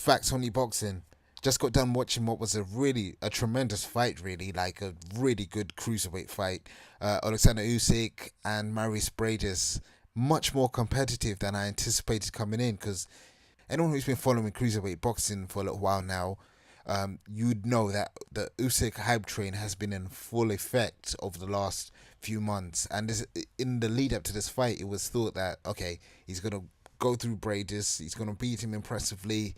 Facts only boxing. Just got done watching what was a tremendous fight, really, like a really good cruiserweight fight. Oleksandr Usyk and Maurice Breidis, much more competitive than I anticipated coming in. Because anyone who's been following cruiserweight boxing for a little while now, you'd know that the Usyk hype train has been in full effect over the last few months. And in the lead up to this fight, it was thought that okay, he's gonna go through Breidis, he's gonna beat him impressively,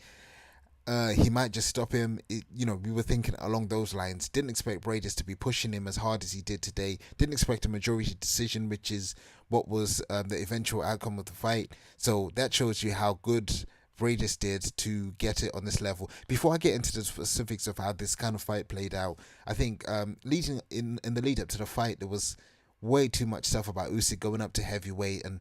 he might just stop him. We were thinking along those lines. Didn't expect Breidis to be pushing him as hard as he did today. Didn't expect a majority decision, which is what was the eventual outcome of the fight. So that shows you how good Breidis did to get it on this level. Before I get into the specifics of how this kind of fight played out, I think leading in the lead up to the fight, there was way too much stuff about Usyk going up to heavyweight and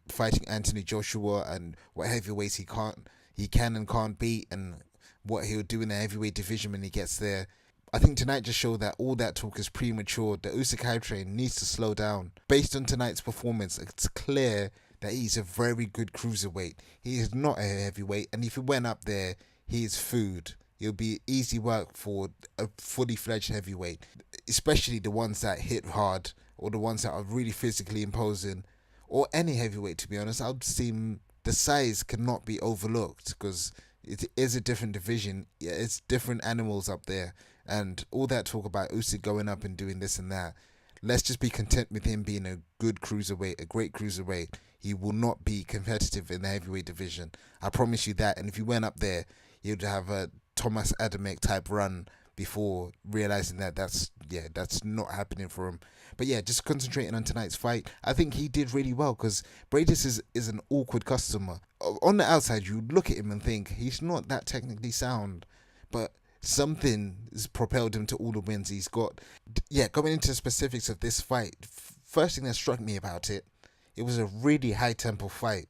fighting Anthony Joshua and what heavyweights he can and can't beat, and what he'll do in the heavyweight division when he gets there. I think tonight just showed that all that talk is premature. The Usyk hype train needs to slow down. Based on tonight's performance, it's clear that he's a very good cruiserweight. He is not a heavyweight, and if he went up there, he is food. It'll be easy work for a fully fledged heavyweight, especially the ones that hit hard or the ones that are really physically imposing, or any heavyweight. To be honest, I'd seem the size cannot be overlooked because it is a different division. Yeah, it's different animals up there, and all that talk about Usyk going up and doing this and that. Let's just be content with him being a good cruiserweight, a great cruiserweight. He will not be competitive in the heavyweight division. I promise you that. And if he went up there, he would have a Thomas Adamek type run before realizing that that's not happening for him. But yeah, just concentrating on tonight's fight, I think he did really well because Breidis is an awkward customer. On the outside, you look at him and think he's not that technically sound, but something has propelled him to all the wins he's got. Yeah, going into the specifics of this fight, first thing that struck me about it, it was a really high tempo fight.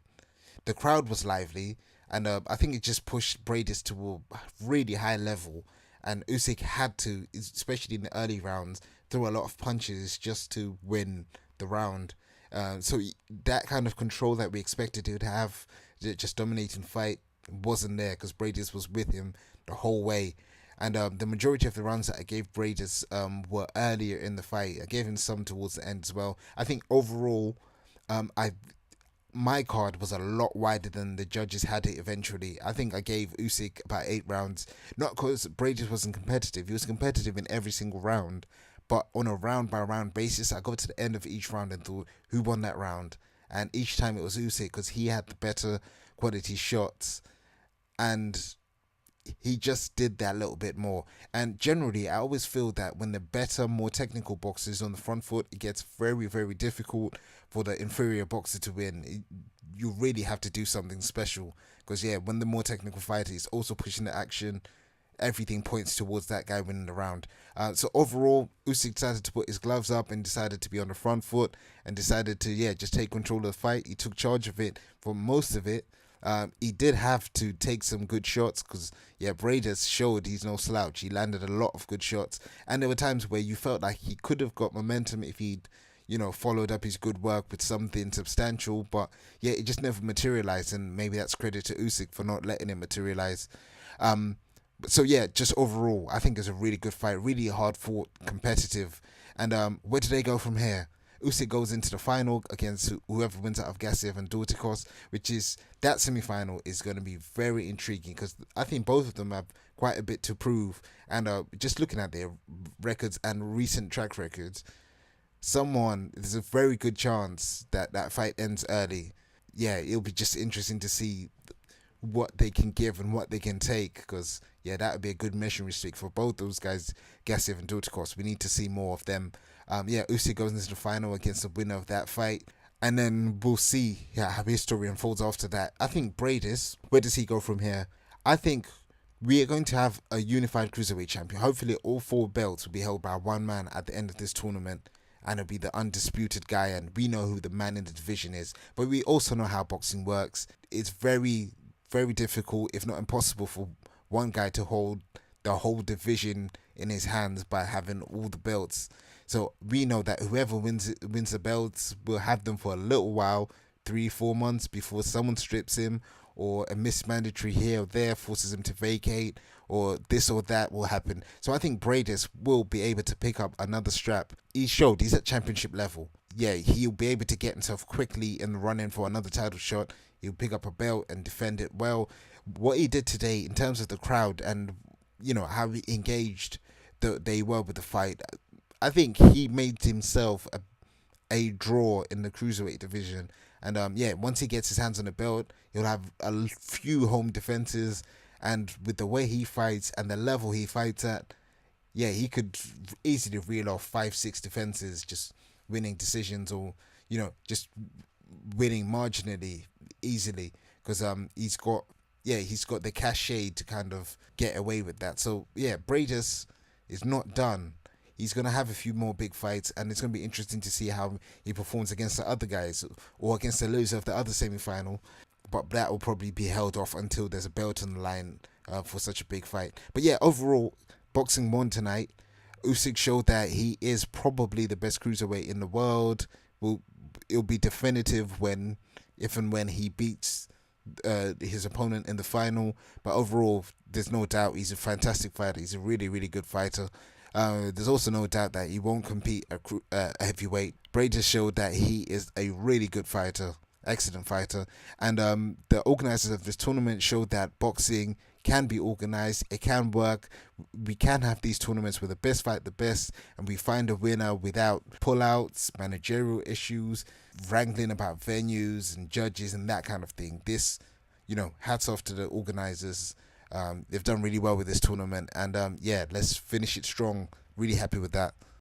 The crowd was lively, and I think it just pushed Breidis to a really high level. And Usyk had to, especially in the early rounds, throw a lot of punches just to win the round. So that kind of control that we expected he would have, just dominating fight, wasn't there because Breidis was with him the whole way. And the majority of the rounds that I gave Breidis were earlier in the fight. I gave him some towards the end as well. I think overall, my card was a lot wider than the judges had it eventually. I think I gave Usyk about 8 rounds. Not because Breidis wasn't competitive. He was competitive in every single round. But on a round by round basis, I got to the end of each round and thought, who won that round? And each time it was Usyk because he had the better quality shots. And he just did that little bit more. And generally, I always feel that when the better, more technical boxer is on the front foot, it gets very, very difficult for the inferior boxer to win. You really have to do something special because, yeah, when the more technical fighter is also pushing the action, everything points towards that guy winning the round. So overall, Usyk decided to put his gloves up and decided to be on the front foot and decided to, just take control of the fight. He took charge of it for most of it. He did have to take some good shots because, Breidis showed he's no slouch. He landed a lot of good shots. And there were times where you felt like he could have got momentum if he'd, followed up his good work with something substantial. But, it just never materialized. And maybe that's credit to Usyk for not letting it materialize. So, just overall, I think it's a really good fight. Really hard fought, competitive. And where do they go from here? Usyk goes into the final against whoever wins out of Gassiev and Dorticos, which is, that semi-final is going to be very intriguing because I think both of them have quite a bit to prove. And just looking at their records and recent track records, there's a very good chance that that fight ends early. Yeah, it'll be just interesting to see what they can give and what they can take because, that would be a good measuring stick for both those guys, Gassiev and Dorticos. We need to see more of them. Usyk goes into the final against the winner of that fight. And then we'll see how his story unfolds after that. I think Breidis, where does he go from here? I think we are going to have a unified cruiserweight champion. Hopefully all 4 belts will be held by one man at the end of this tournament. And it'll be the undisputed guy. And we know who the man in the division is. But we also know how boxing works. It's very, very difficult, if not impossible, for one guy to hold the whole division in his hands by having all the belts. So we know that whoever wins the belts will have them for a little while, 3-4 months before someone strips him or a missed mandatory here or there forces him to vacate, or this or that will happen. So I think Breidis will be able to pick up another strap. He showed he's at championship level. Yeah, he'll be able to get himself quickly in the run in for another title shot. He'll pick up a belt and defend it well. What he did today in terms of the crowd and how he engaged they were with the fight, I think he made himself a draw in the cruiserweight division. And yeah, once he gets his hands on the belt, he'll have a few home defenses. And with the way he fights and the level he fights at, yeah, he could easily reel off 5, 6 defenses, just winning decisions, or just winning marginally easily, because he's got the cachet to kind of get away with that. So yeah, Breidis is not done. He's gonna have a few more big fights, and it's gonna be interesting to see how he performs against the other guys or against the loser of the other semi-final. But that will probably be held off until there's a belt on the line for such a big fight. But yeah, overall, boxing won tonight. Usyk showed that he is probably the best cruiserweight in the world. It'll be definitive if and when he beats his opponent in the final. But overall, there's no doubt he's a fantastic fighter. He's a really, really good fighter. There's also no doubt that he won't compete a heavyweight. Breidis showed that he is a really good fighter, excellent fighter, and the organizers of this tournament showed that boxing can be organized. It can work. We can have these tournaments where the best fight the best, and we find a winner without pullouts, managerial issues, wrangling about venues and judges and that kind of thing. This, hats off to the organizers. They've done really well with this tournament, and yeah, let's finish it strong. Really happy with that.